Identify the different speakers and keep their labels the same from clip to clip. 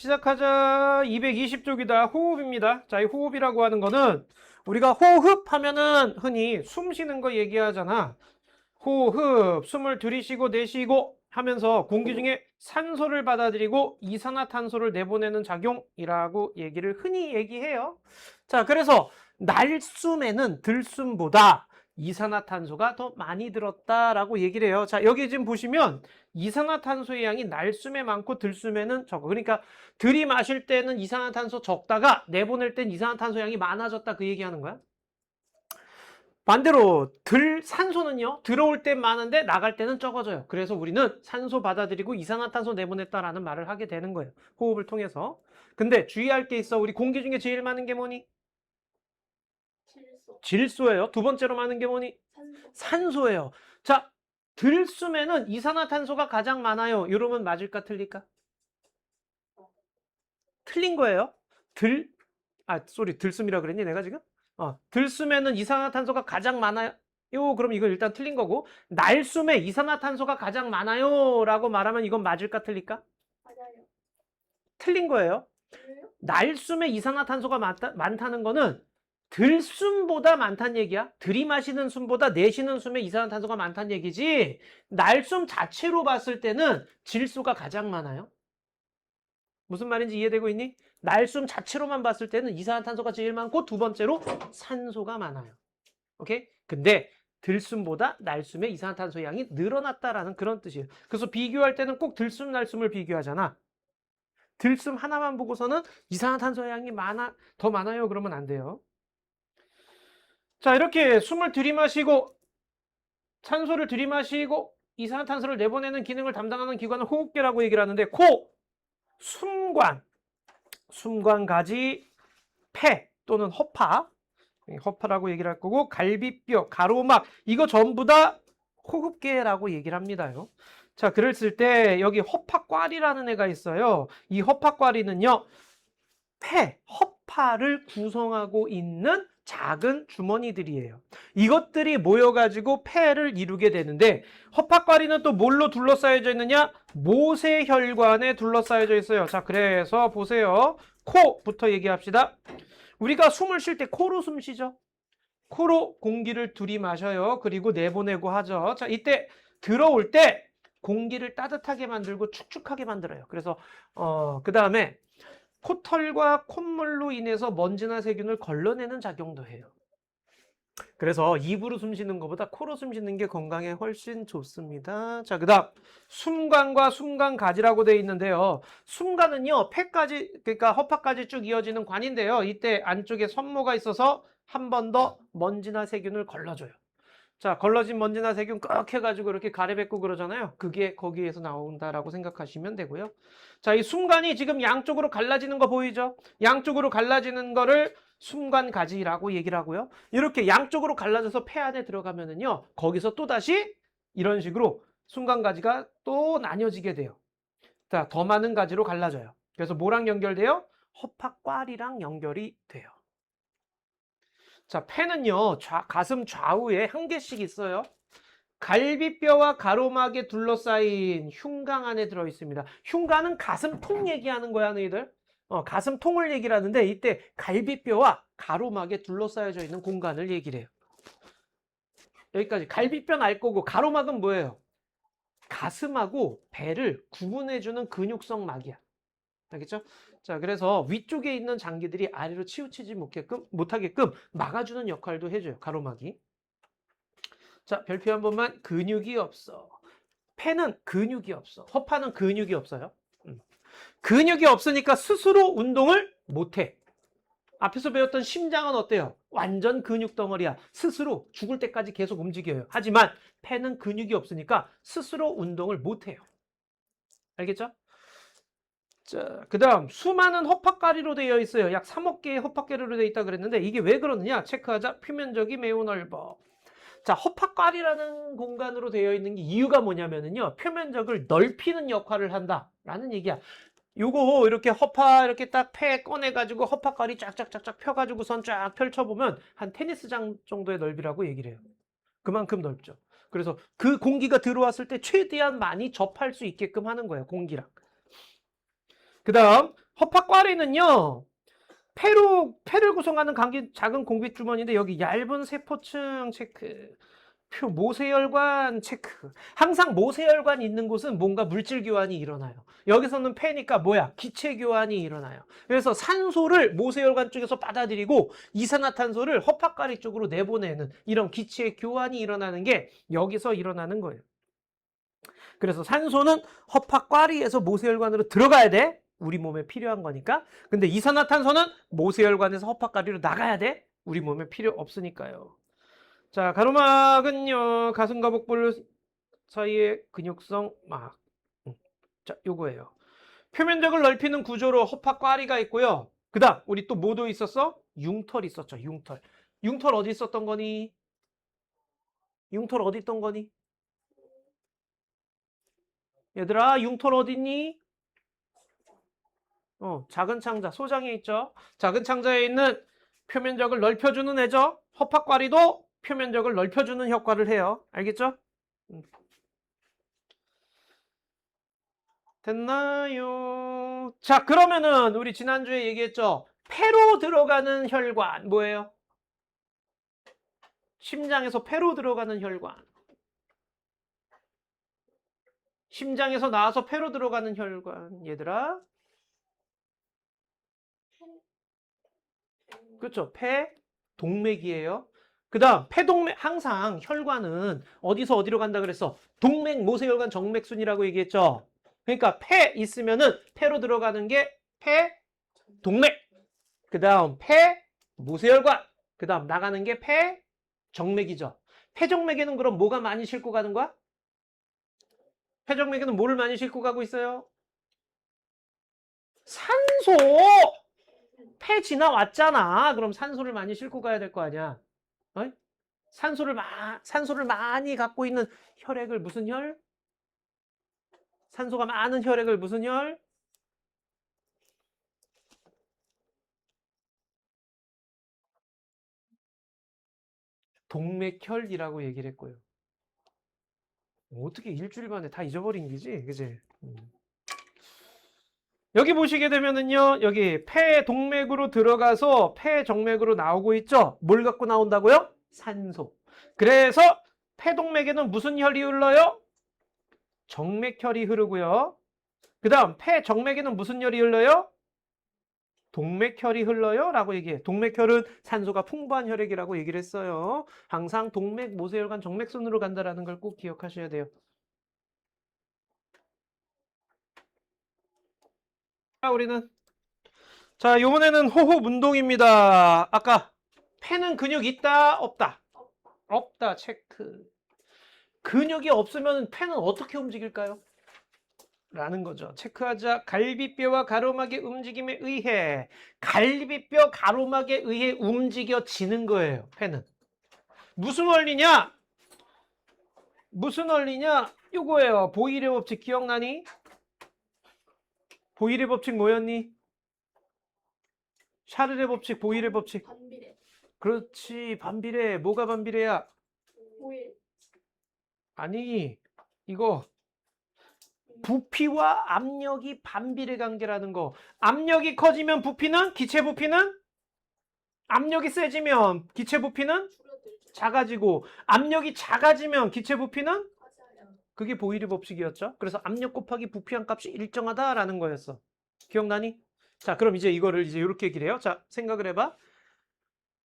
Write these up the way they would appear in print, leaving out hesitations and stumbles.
Speaker 1: 시작하자. 220쪽이다. 호흡입니다. 자, 이 호흡이라고 하는 거는 우리가 호흡하면은 흔히 숨 쉬는 거 얘기하잖아. 호흡, 숨을 들이쉬고 내쉬고 하면서 공기 중에 산소를 받아들이고 이산화탄소를 내보내는 작용이라고 얘기를 흔히 얘기해요. 자, 그래서 날숨에는 들숨보다 이산화탄소가 더 많이 들었다라고 얘기를 해요. 자, 여기 지금 보시면 이산화탄소의 양이 날숨에 많고 들숨에는 적어. 그러니까 들이마실 때는 이산화탄소 적다가 내보낼 땐 이산화탄소 양이 많아졌다 그 얘기하는 거야. 반대로 산소는요 들어올 땐 많은데 나갈 때는 적어져요. 그래서 우리는 산소 받아들이고 이산화탄소 내보냈다라는 말을 하게 되는 거예요. 호흡을 통해서. 근데 주의할 게 있어. 우리 공기 중에 제일 많은 게 뭐니? 질소예요. 두 번째로 많은 게 뭐니? 산소예요. 자, 들숨에는 이산화탄소가 가장 많아요. 이러면 맞을까 틀릴까? 틀린 거예요. 들숨이라 그랬니 내가 지금? 들숨에는 이산화탄소가 가장 많아요. 그럼 이거 일단 틀린 거고, 날숨에 이산화탄소가 가장 많아요 라고 말하면 이건 맞을까 틀릴까?
Speaker 2: 맞아요.
Speaker 1: 틀린 거예요.
Speaker 2: 왜요?
Speaker 1: 날숨에 이산화탄소가 많다는 거는 들숨보다 많다는 얘기야. 들이마시는 숨보다 내쉬는 숨에 이산화탄소가 많다는 얘기지, 날숨 자체로 봤을 때는 질소가 가장 많아요. 무슨 말인지 이해되고 있니? 날숨 자체로만 봤을 때는 이산화탄소가 제일 많고 두 번째로 산소가 많아요. 오케이? 근데 들숨보다 날숨에 이산화탄소 양이 늘어났다라는 그런 뜻이에요. 그래서 비교할 때는 꼭 들숨, 날숨을 비교하잖아. 들숨 하나만 보고서는 이산화탄소 양이 더 많아요 그러면 안 돼요. 자, 이렇게 숨을 들이마시고 산소를 들이마시고 이산화탄소를 내보내는 기능을 담당하는 기관은 호흡기라고 얘기를 하는데, 코, 숨관, 가지, 폐 또는 허파라고 얘기를 할 거고, 갈비뼈, 가로막, 이거 전부 다 호흡계라고 얘기를 합니다요. 자, 그랬을 때 여기 허파과리라는 애가 있어요. 이 허파과리는요, 허파를 구성하고 있는 작은 주머니들이에요. 이것들이 모여가지고 폐를 이루게 되는데, 허파과리는 또 뭘로 둘러싸여져 있느냐? 모세혈관에 둘러싸여져 있어요. 자, 그래서 보세요. 코부터 얘기합시다. 우리가 숨을 쉴 때 코로 숨 쉬죠. 코로 공기를 들이마셔요. 그리고 내보내고 하죠. 자, 이때 들어올 때 공기를 따뜻하게 만들고 축축하게 만들어요. 그래서 그 다음에 코털과 콧물로 인해서 먼지나 세균을 걸러내는 작용도 해요. 그래서 입으로 숨 쉬는 것보다 코로 숨 쉬는 게 건강에 훨씬 좋습니다. 자, 그 다음 숨관과 숨관가지라고 되어 있는데요. 숨관은요, 그러니까 허파까지 쭉 이어지는 관인데요. 이때 안쪽에 선모가 있어서 한 번 더 먼지나 세균을 걸러줘요. 자, 걸러진 먼지나 세균 꺽 해가지고 이렇게 가래뱉고 그러잖아요. 그게 거기에서 나온다라고 생각하시면 되고요. 자, 이 숨관이 지금 양쪽으로 갈라지는 거 보이죠? 양쪽으로 갈라지는 거를 숨관가지라고 얘기를 하고요. 이렇게 양쪽으로 갈라져서 폐 안에 들어가면은요, 거기서 또 다시 이런 식으로 숨관가지가 또 나뉘어지게 돼요. 자, 더 많은 가지로 갈라져요. 그래서 뭐랑 연결돼요? 허파과리랑 연결이 돼요. 자, 폐는요, 가슴 좌우에 한 개씩 있어요. 갈비뼈와 가로막에 둘러싸인 흉곽 안에 들어있습니다. 흉곽은 가슴통 얘기하는 거야, 너희들. 가슴통을 얘기를 하는데, 이때 갈비뼈와 가로막에 둘러싸여져 있는 공간을 얘기를 해요. 여기까지. 갈비뼈는 알 거고, 가로막은 뭐예요? 가슴하고 배를 구분해주는 근육성 막이야. 알겠죠? 자, 그래서 위쪽에 있는 장기들이 아래로 치우치지 못하게끔 막아주는 역할도 해줘요, 가로막이. 자, 별표 한 번만. 근육이 없어. 폐는 근육이 없어. 허파는 근육이 없어요. 근육이 없으니까 스스로 운동을 못해. 앞에서 배웠던 심장은 어때요? 완전 근육 덩어리야. 스스로 죽을 때까지 계속 움직여요. 하지만 폐는 근육이 없으니까 스스로 운동을 못해요. 알겠죠? 자, 그 다음 수많은 허파가리로 되어 있어요. 약 3억 개의 허파가리로 되어 있다 그랬는데, 이게 왜 그러느냐? 체크하자. 표면적이 매우 넓어. 자, 허파가리라는 공간으로 되어 있는 게 이유가 뭐냐면은요, 표면적을 넓히는 역할을 한다라는 얘기야. 요거 이렇게 허파 이렇게 딱 폐 꺼내가지고 허파가리 쫙쫙쫙쫙 펴가지고선 쫙 펼쳐보면 한 테니스장 정도의 넓이라고 얘기를 해요. 그만큼 넓죠. 그래서 그 공기가 들어왔을 때 최대한 많이 접할 수 있게끔 하는 거예요, 공기랑. 그 다음 허파과리는요. 폐를 구성하는 작은 공기 주머니인데 여기 얇은 세포층 체크. 모세혈관 체크. 항상 모세혈관이 있는 곳은 뭔가 물질 교환이 일어나요. 여기서는 폐니까 뭐야? 기체 교환이 일어나요. 그래서 산소를 모세혈관 쪽에서 받아들이고 이산화탄소를 허파과리 쪽으로 내보내는 이런 기체 교환이 일어나는 게 여기서 일어나는 거예요. 그래서 산소는 허파과리에서 모세혈관으로 들어가야 돼. 우리 몸에 필요한 거니까. 근데 이산화탄소는 모세혈관에서 허파과리로 나가야 돼. 우리 몸에 필요 없으니까요. 자, 가로막은요, 가슴과 복부 사이의 근육성 막. 자, 요거예요. 표면적을 넓히는 구조로 허파과리가 있고요. 그 다음, 우리 또 뭐도 있었어? 융털 있었죠, 융털. 융털 어디 있었던 거니? 융털 어디 있던 거니? 얘들아, 융털 어디 있니? 작은 창자, 소장에 있죠. 작은 창자에 있는 표면적을 넓혀주는 애죠. 허파과리도 표면적을 넓혀주는 효과를 해요. 알겠죠? 됐나요? 자, 그러면은 우리 지난주에 얘기했죠. 폐로 들어가는 혈관 뭐예요? 심장에서 폐로 들어가는 혈관. 심장에서 나와서 폐로 들어가는 혈관. 얘들아. 그렇죠. 폐 동맥이에요. 그 다음 폐동맥. 항상 혈관은 어디서 어디로 간다 그랬어? 동맥, 모세혈관, 정맥순이라고 얘기했죠. 그러니까 폐 있으면은 폐로 들어가는 게 폐 동맥. 그 다음 폐 모세혈관. 그 다음 나가는 게 폐 정맥이죠. 폐정맥에는 그럼 뭐가 많이 싣고 가는 거야? 폐정맥에는 뭐를 많이 싣고 가고 있어요? 산소! 폐 지나왔잖아. 그럼 산소를 많이 싣고 가야 될 거 아니야. 어? 산소를 많이 갖고 있는 혈액을 무슨 혈? 산소가 많은 혈액을 무슨 혈? 동맥혈이라고 얘기를 했고요. 어떻게 일주일 만에 다 잊어버린 거지? 그지? 여기 보시게 되면은요, 여기 폐 동맥으로 들어가서 폐 정맥으로 나오고 있죠? 뭘 갖고 나온다고요? 산소. 그래서 폐 동맥에는 무슨 혈이 흘러요? 정맥혈이 흐르고요. 그 다음 폐 정맥에는 무슨 혈이 흘러요? 동맥혈이 흘러요 라고 얘기해. 동맥혈은 산소가 풍부한 혈액이라고 얘기를 했어요. 항상 동맥, 모세혈관, 정맥순으로 간다라는 걸 꼭 기억하셔야 돼요. 자, 우리는 요번에는 호흡 운동입니다. 아까 폐는 근육 있다 없다? 없다 체크. 근육이 없으면 폐는 어떻게 움직일까요? 라는 거죠. 체크하자. 갈비뼈와 가로막의 움직임에 의해 갈비뼈 가로막에 의해 움직여지는 거예요. 폐는. 무슨 원리냐? 무슨 원리냐? 요거예요. 보일의 법칙 기억나니? 보일의 법칙 뭐였니? 샤를의 법칙, 보일의 법칙.
Speaker 2: 반비례.
Speaker 1: 그렇지. 반비례. 뭐가 반비례야?
Speaker 2: 보일.
Speaker 1: 아니, 이거 부피와 압력이 반비례 관계라는 거. 압력이 커지면 부피는? 기체 부피는? 압력이 세지면 기체 부피는?
Speaker 2: 줄어들죠.
Speaker 1: 작아지고, 압력이 작아지면 기체 부피는?
Speaker 2: 맞아요.
Speaker 1: 그게 보일의 법칙이었죠. 그래서 압력 곱하기 부피한 값이 일정하다라는 거였어. 기억나니? 자, 그럼 이제 이거를 이제 이렇게 얘기를 해요. 자, 생각을 해봐.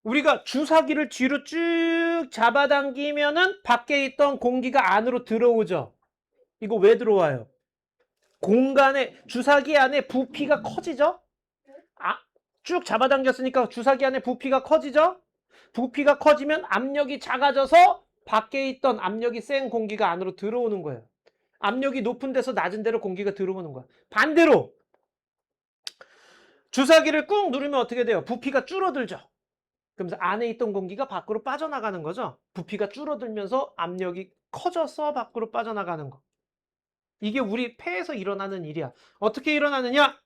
Speaker 1: 우리가 주사기를 뒤로 쭉 잡아당기면은 밖에 있던 공기가 안으로 들어오죠. 이거 왜 들어와요? 공간에, 주사기 안에 부피가 커지죠? 쭉 잡아당겼으니까 주사기 안에 부피가 커지죠? 부피가 커지면 압력이 작아져서 밖에 있던 압력이 센 공기가 안으로 들어오는 거예요. 압력이 높은 데서 낮은 데로 공기가 들어오는 거야. 반대로 주사기를 꾹 누르면 어떻게 돼요? 부피가 줄어들죠. 그러면서 안에 있던 공기가 밖으로 빠져나가는 거죠. 부피가 줄어들면서 압력이 커져서 밖으로 빠져나가는 거. 이게 우리 폐에서 일어나는 일이야. 어떻게 일어나느냐?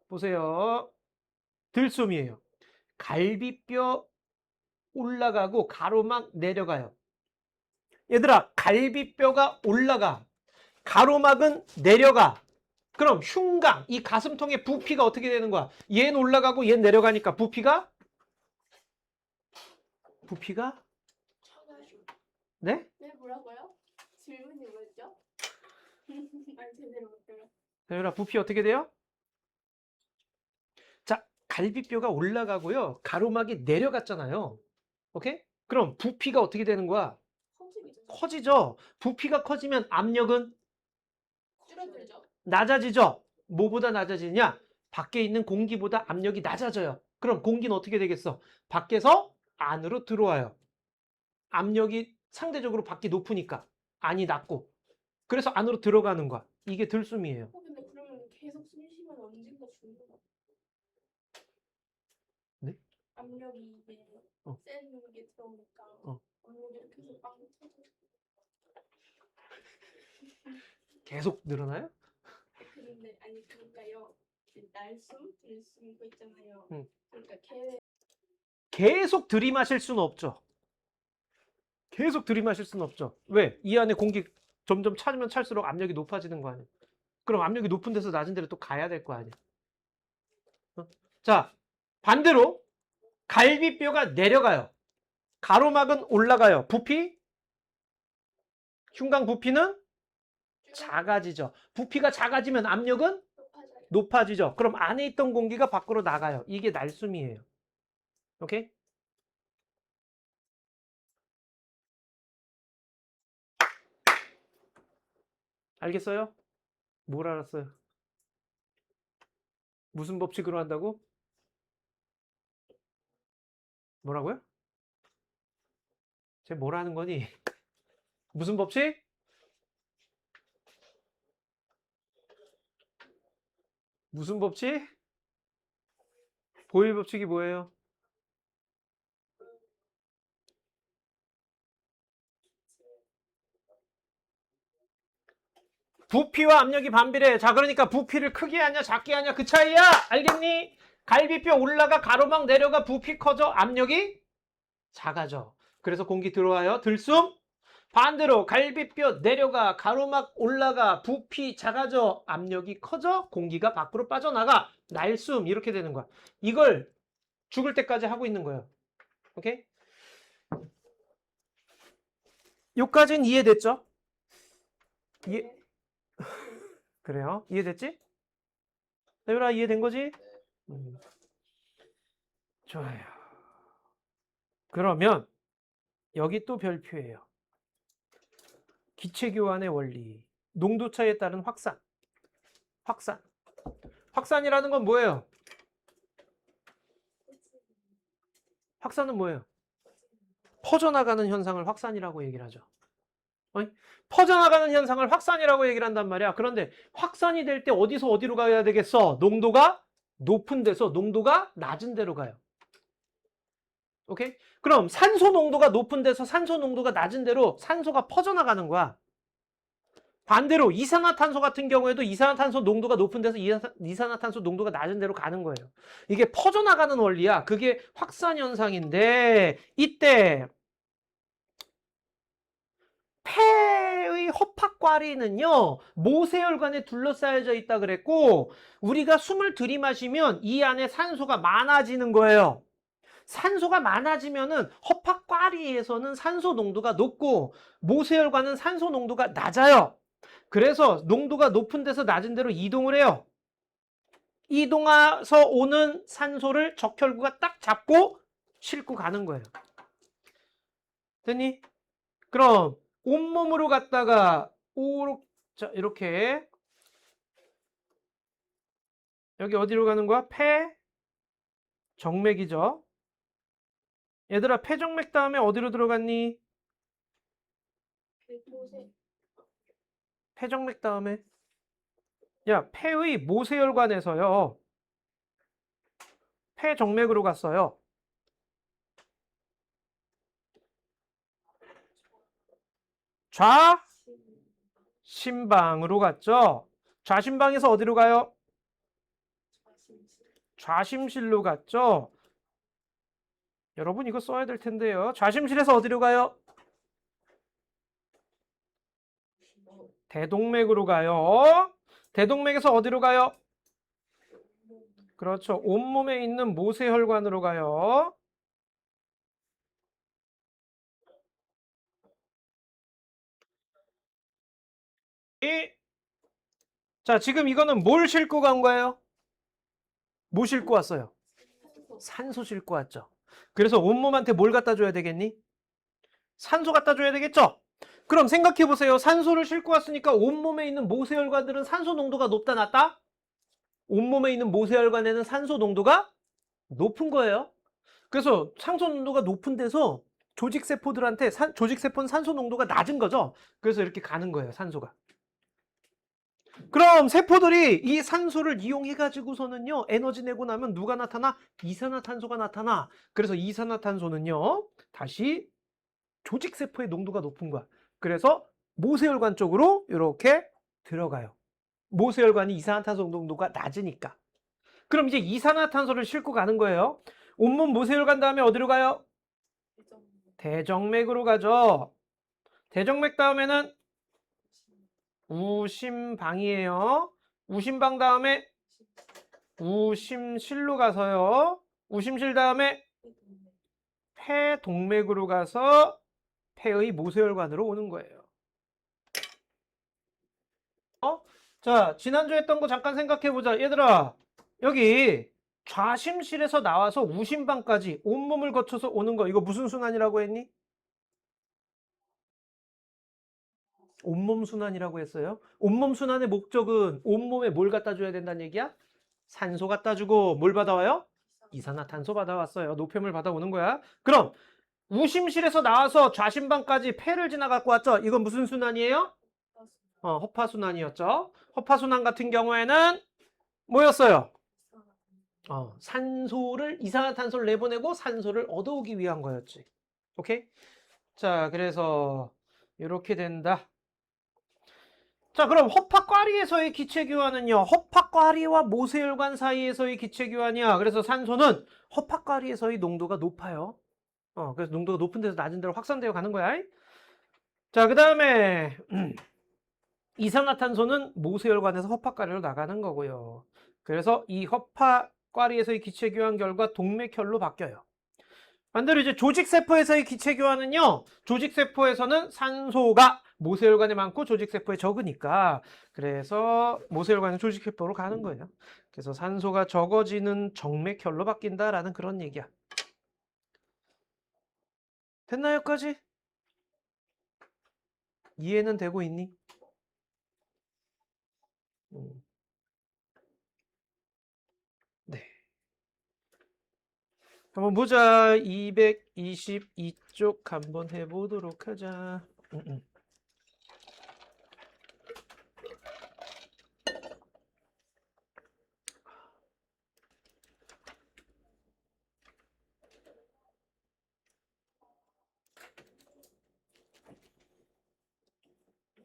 Speaker 1: 보세요. 들숨이에요. 갈비뼈 올라가고 가로막 내려가요. 얘들아, 갈비뼈가 올라가. 가로막은 내려가. 그럼 흉곽, 이 가슴통의 부피가 어떻게 되는 거야? 얘는 올라가고 얘는 내려가니까 부피가 네?
Speaker 2: 네, 뭐라고요? 질문이 뭐였죠? 아니, 제대로 못 들어.
Speaker 1: 세율아, 부피 어떻게 돼요? 자, 갈비뼈가 올라가고요. 가로막이 내려갔잖아요. 오케이? 그럼 부피가 어떻게 되는 거야?
Speaker 2: 커지죠.
Speaker 1: 커지죠? 부피가 커지면 압력은
Speaker 2: 줄어들죠.
Speaker 1: 낮아지죠? 뭐보다 낮아지냐? 밖에 있는 공기보다 압력이 낮아져요. 그럼 공기는 어떻게 되겠어? 밖에서 안으로 들어와요. 압력이 상대적으로 밖이 높으니까 안이 낮고 그래서 안으로 들어가는 거야. 이게 들숨이에요.
Speaker 2: 근데 그러면 계속 숨 쉬면 언젠가 죽는 거 같아.
Speaker 1: 네?
Speaker 2: 압력이 이게 센 게 들어오니까 압력이 이렇게 해서 빵 터져.
Speaker 1: 계속 늘어나요?
Speaker 2: 근데 아니 그러니까요. 날숨, 들숨 거 있잖아요.
Speaker 1: 응.
Speaker 2: 그러니까
Speaker 1: 계속 들이마실 수는 없죠. 계속 들이마실 수는 없죠. 왜? 이 안에 공기 점점 차면 찰수록 압력이 높아지는 거 아니야. 그럼 압력이 높은 데서 낮은 데로 또 가야 될 거 아니야. 자, 반대로 갈비뼈가 내려가요. 가로막은 올라가요. 부피? 흉곽 부피는 작아지죠. 부피가 작아지면 압력은 높아지죠. 그럼 안에 있던 공기가 밖으로 나가요. 이게 날숨이에요. 오케이? 알겠어요? 뭘 알았어요? 무슨 법칙으로 한다고? 뭐라고요? 쟤 뭐라는 거니? 무슨 법칙? 무슨 법칙? 보일 법칙이 뭐예요? 부피와 압력이 반비례해. 자, 그러니까 부피를 크게 하냐 작게 하냐 그 차이야. 알겠니? 갈비뼈 올라가 가로막 내려가 부피 커져 압력이 작아져. 그래서 공기 들어와요. 들숨. 반대로 갈비뼈 내려가 가로막 올라가 부피 작아져 압력이 커져 공기가 밖으로 빠져나가 날숨 이렇게 되는 거야. 이걸 죽을 때까지 하고 있는 거예요. 오케이? 여기까지는 이해됐죠? 이해 그래요? 이해됐지? 세율아 이해된 거지? 좋아요. 그러면 여기 또 별표예요. 기체 교환의 원리. 농도 차에 따른 확산. 확산. 확산이라는 건 뭐예요? 확산은 뭐예요? 퍼져나가는 현상을 확산이라고 얘기를 하죠. 퍼져나가는 현상을 확산이라고 얘기를 한단 말이야. 그런데 확산이 될 때 어디서 어디로 가야 되겠어? 농도가 높은 데서 농도가 낮은 데로 가요. 오케이? 그럼 산소 농도가 높은 데서 산소 농도가 낮은 데로 산소가 퍼져나가는 거야. 반대로 이산화탄소 같은 경우에도 이산화탄소 농도가 높은 데서 이산화탄소 농도가 낮은 데로 가는 거예요. 이게 퍼져나가는 원리야. 그게 확산 현상인데 이때 폐의 허파과리는요 모세혈관에 둘러싸여져 있다 그랬고 우리가 숨을 들이마시면 이 안에 산소가 많아지는 거예요. 산소가 많아지면은 허파과리에서는 산소 농도가 높고 모세혈관은 산소 농도가 낮아요. 그래서 농도가 높은 데서 낮은 데로 이동을 해요. 이동해서 오는 산소를 적혈구가 딱 잡고 싣고 가는 거예요. 됐니? 그럼 온몸으로 갔다가 자, 이렇게 여기 어디로 가는 거야? 폐 정맥이죠. 얘들아 폐정맥 다음에 어디로 들어갔니? 폐정맥 다음에 야 폐의 모세혈관에서요 폐정맥으로 갔어요. 좌심방으로 갔죠. 좌심방에서 어디로 가요? 좌심실로 갔죠. 여러분 이거 써야 될 텐데요. 좌심실에서 어디로 가요? 대동맥으로 가요. 대동맥에서 어디로 가요? 그렇죠. 온몸에 있는 모세혈관으로 가요. 자, 지금 이거는 뭘 싣고 간 거예요? 뭐 싣고 왔어요? 산소 싣고 왔죠. 그래서 온몸한테 뭘 갖다 줘야 되겠니? 산소 갖다 줘야 되겠죠? 그럼 생각해 보세요. 산소를 싣고 왔으니까 온몸에 있는 모세혈관들은 산소 농도가 높다 낮다? 온몸에 있는 모세혈관에는 산소 농도가 높은 거예요. 그래서 산소 농도가 높은 데서 조직세포들한테 조직세포는 산소 농도가 낮은 거죠. 그래서 이렇게 가는 거예요, 산소가. 그럼 세포들이 이 산소를 이용해 가지고서는요, 에너지 내고 나면 누가 나타나? 이산화탄소가 나타나. 그래서 이산화탄소는요, 다시 조직세포의 농도가 높은 거야. 그래서 모세혈관 쪽으로 이렇게 들어가요. 모세혈관이 이산화탄소 농도가 낮으니까. 그럼 이제 이산화탄소를 싣고 가는 거예요. 온몸 모세혈관 다음에 어디로 가요? 대정맥으로 가죠. 대정맥 다음에는 우심방이에요. 우심방 다음에 우심실로 가서요. 우심실 다음에 폐동맥으로 가서 폐의 모세혈관으로 오는 거예요. 자, 지난주에 했던 거 잠깐 생각해보자. 얘들아, 여기 좌심실에서 나와서 우심방까지 온몸을 거쳐서 오는 거, 이거 무슨 순환이라고 했니? 온몸 순환이라고 했어요. 온몸 순환의 목적은 온몸에 뭘 갖다 줘야 된다는 얘기야? 산소 갖다 주고 뭘 받아와요? 이산화탄소 받아왔어요. 노폐물 받아오는 거야. 그럼 우심실에서 나와서 좌심방까지 폐를 지나갖고 왔죠. 이건 무슨 순환이에요? 허파순환이었죠. 허파순환 같은 경우에는 뭐였어요? 산소를, 이산화탄소를 내보내고 산소를 얻어오기 위한 거였지. 오케이? 자, 그래서 이렇게 된다. 자, 그럼 허파과리에서의 기체교환은요, 허파과리와 모세혈관 사이에서의 기체교환이야. 그래서 산소는 허파과리에서의 농도가 높아요. 그래서 농도가 높은 데서 낮은 데로 확산되어 가는 거야. 자, 그 다음에 이산화탄소는 모세혈관에서 허파과리로 나가는 거고요. 그래서 이 허파과리에서의 기체교환 결과 동맥혈로 바뀌어요. 반대로 이제 조직세포에서의 기체교환은요, 조직세포에서는 산소가 모세혈관에 많고 조직세포에 적으니까, 그래서 모세혈관은 조직세포로 가는 거예요. 그래서 산소가 적어지는 정맥혈로 바뀐다라는 그런 얘기야. 됐나요, 여기까지? 이해는 되고 있니? 네. 한번 보자. 222쪽 한번 해보도록 하자.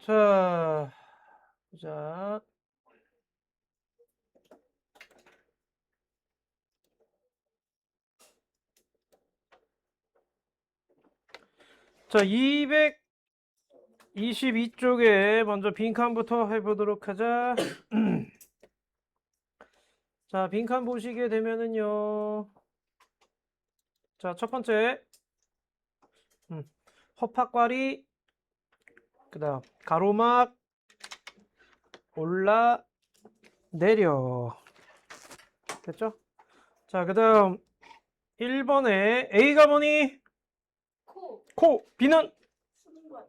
Speaker 1: 자, 보자. 자, 222쪽에 먼저 빈칸부터 해보도록 하자. 자, 빈칸 보시게 되면은요. 자, 첫 번째. 허파과리, 그 다음 가로막, 올라, 내려. 됐죠? 자, 그 다음 1번에 A가 뭐니? 코. B는?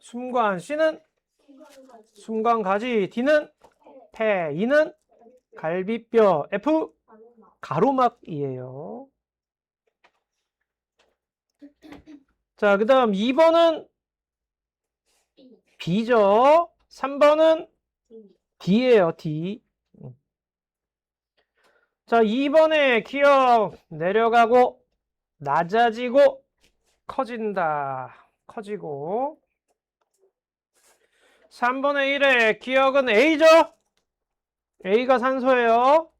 Speaker 1: 숨관. C는? 숨관가지. D는? 폐. E는? 갈비뼈. F? 가로막이에요. 자, 그 다음 2번은 B죠. 3번은 D예요. D. 자, 2번에 기억 내려가고 낮아지고 커진다. 커지고. 3번의 1에 기억은 A죠. A가 산소예요.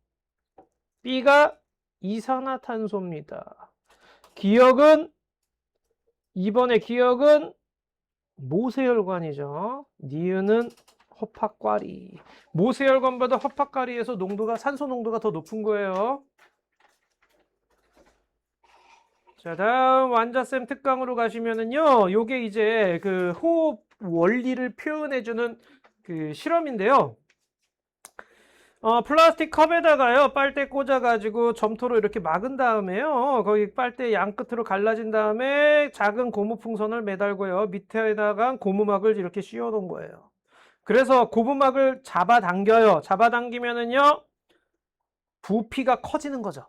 Speaker 1: B가 이산화탄소입니다. 기억은 2번의 기억은 모세혈관이죠. 니은은 허파과리. 모세혈관보다 허파과리에서 농도가 산소 농도가 더 높은 거예요. 자, 다음 완자쌤 특강으로 가시면은요. 요게 이제 그 호흡 원리를 표현해주는 그 실험인데요. 플라스틱 컵에다가요, 빨대 꽂아가지고 점토로 이렇게 막은 다음에요, 거기 빨대 양 끝으로 갈라진 다음에 작은 고무풍선을 매달고요, 밑에다가 고무막을 이렇게 씌워 놓은 거예요. 그래서 고무막을 잡아당겨요. 잡아당기면은요, 부피가 커지는 거죠.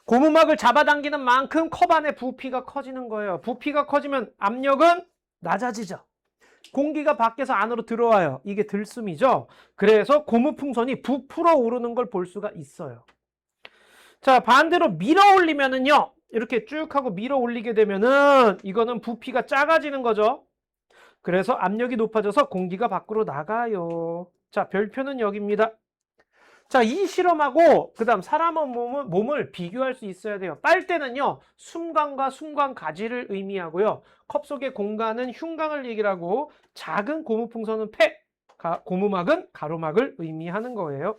Speaker 1: 고무막을 잡아당기는 만큼 컵 안에 부피가 커지는 거예요. 부피가 커지면 압력은 낮아지죠. 공기가 밖에서 안으로 들어와요. 이게 들숨이죠. 그래서 고무풍선이 부풀어 오르는 걸 볼 수가 있어요. 자, 반대로 밀어 올리면은요. 이렇게 쭉 하고 밀어 올리게 되면은 이거는 부피가 작아지는 거죠. 그래서 압력이 높아져서 공기가 밖으로 나가요. 자, 별표는 여기입니다. 자, 이 실험하고 그다음 사람의 몸을 비교할 수 있어야 돼요. 빨대는요, 숨관과 숨관 가지를 의미하고요. 컵 속의 공간은 흉곽을 얘기를 하고, 작은 고무풍선은 폐, 고무막은 가로막을 의미하는 거예요.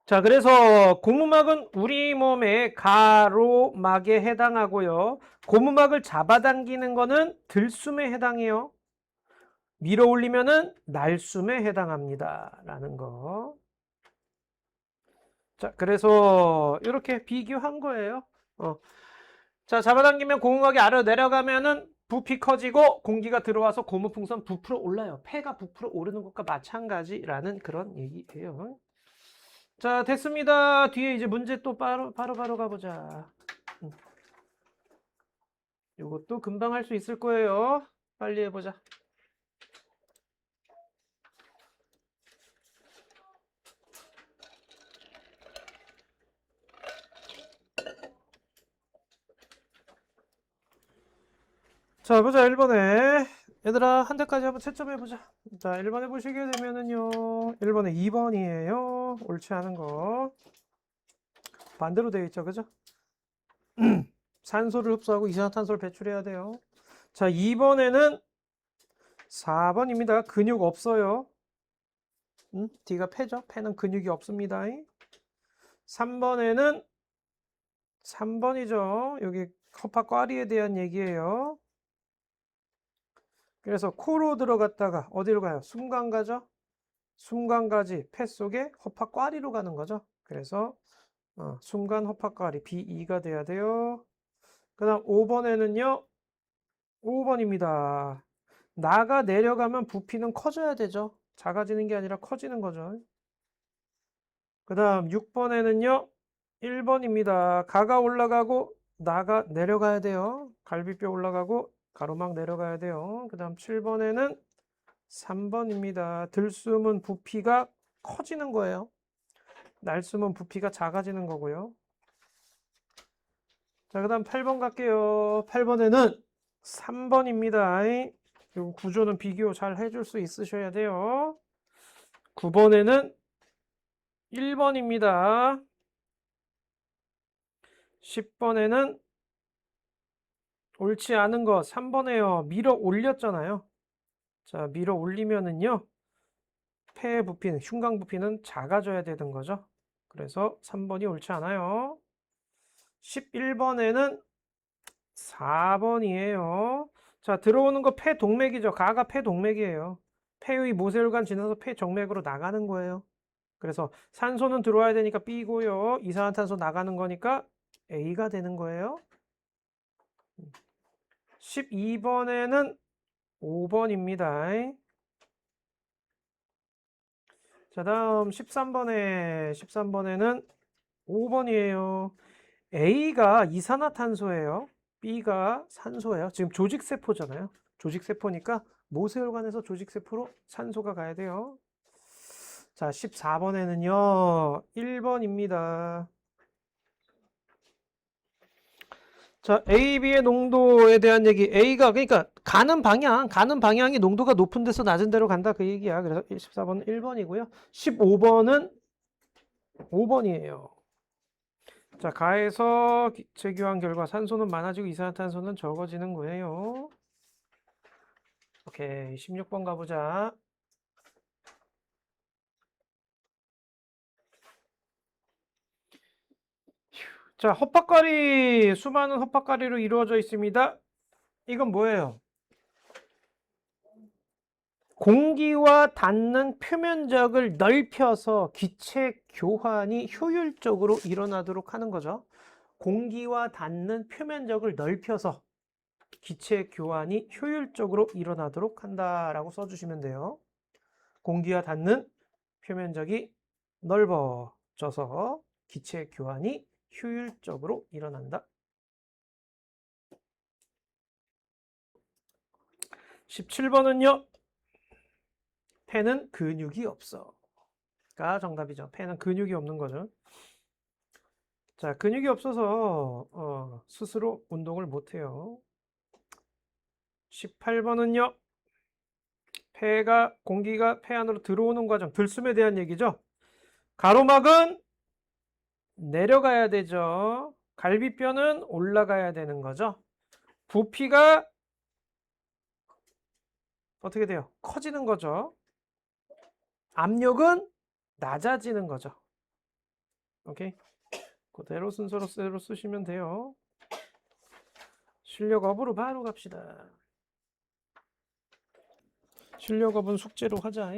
Speaker 1: 자, 그래서 고무막은 우리 몸의 가로막에 해당하고요. 고무막을 잡아당기는 거는 들숨에 해당해요. 밀어 올리면은 날숨에 해당합니다. 라는 거. 자, 그래서 이렇게 비교한 거예요. 자, 잡아당기면 고무막이 아래로 내려가면은 부피 커지고 공기가 들어와서 고무풍선 부풀어 올라요. 폐가 부풀어 오르는 것과 마찬가지라는 그런 얘기예요. 자, 됐습니다. 뒤에 이제 문제 또 바로 가보자. 이것도 금방 할 수 있을 거예요. 빨리 해보자. 자, 보자. 1번에. 얘들아, 한 대까지 한번 채점해보자. 자, 1번에 보시게 되면은요. 1번에 2번이에요. 옳지 않은 거. 반대로 되어 있죠. 그죠? 산소를 흡수하고 이산화탄소를 배출해야 돼요. 자, 2번에는 4번입니다. 근육 없어요. D가 폐죠. 폐는 근육이 없습니다. 3번에는 3번이죠. 여기 허파과리에 대한 얘기예요. 그래서 코로 들어갔다가 어디로 가요? 숨관 가죠? 숨관 가지 폐 속에 허파과리로 가는 거죠. 그래서 숨관 허파과리 B2가 돼야 돼요. 그 다음 5번에는요. 5번입니다. 나가 내려가면 부피는 커져야 되죠. 작아지는 게 아니라 커지는 거죠. 그 다음 6번에는요. 1번입니다. 가가 올라가고 나가 내려가야 돼요. 갈비뼈 올라가고 가로막 내려가야 돼요. 그 다음 7번에는 3번입니다. 들숨은 부피가 커지는 거예요. 날숨은 부피가 작아지는 거고요. 자, 그 다음 8번 갈게요. 8번에는 3번입니다. 이 구조는 비교 잘 해줄 수 있으셔야 돼요. 9번에는 1번입니다. 10번에는 옳지 않은 거 3번에요. 밀어 올렸잖아요. 자, 밀어 올리면은요. 폐의 부피는, 흉곽 부피는 작아져야 되는 거죠. 그래서 3번이 옳지 않아요. 11번에는 4번이에요. 자, 들어오는 거 폐 동맥이죠. 가가 폐 동맥이에요. 폐의 모세혈관 지나서 폐 정맥으로 나가는 거예요. 그래서 산소는 들어와야 되니까 B고요. 이산화탄소 나가는 거니까 A가 되는 거예요. 12번에는 5번입니다. 자, 다음 13번에는 5번이에요. A가 이산화탄소예요. B가 산소예요. 지금 조직세포잖아요. 조직세포니까 모세혈관에서 조직세포로 산소가 가야 돼요. 자, 14번에는요. 1번입니다. 자, A, B의 농도에 대한 얘기. A가 그러니까 가는 방향이 농도가 높은 데서 낮은 데로 간다 그 얘기야. 그래서 14번은 1번이고요. 15번은 5번이에요. 자, 가에서 재교환 결과 산소는 많아지고 이산화탄소는 적어지는 거예요. 오케이. 16번 가보자. 자, 헛박가리, 수많은 헛박가리로 이루어져 있습니다. 이건 뭐예요? 공기와 닿는 표면적을 넓혀서 기체 교환이 효율적으로 일어나도록 하는 거죠. 공기와 닿는 표면적을 넓혀서 기체 교환이 효율적으로 일어나도록 한다라고 써주시면 돼요. 공기와 닿는 표면적이 넓어져서 기체 교환이 효율적으로 일어난다. 17번은요. 폐는 근육이 없어. 가 정답이죠. 폐는 근육이 없는 거죠. 자, 근육이 없어서 스스로 운동을 못해요. 18번은요. 공기가 폐 안으로 들어오는 과정, 들숨에 대한 얘기죠. 가로막은 내려가야 되죠. 갈비뼈는 올라가야 되는 거죠. 부피가 어떻게 돼요? 커지는 거죠. 압력은 낮아지는 거죠. 오케이? 그대로 순서로 쓰시면 돼요. 실력업으로 바로 갑시다. 실력업은 숙제로 하자.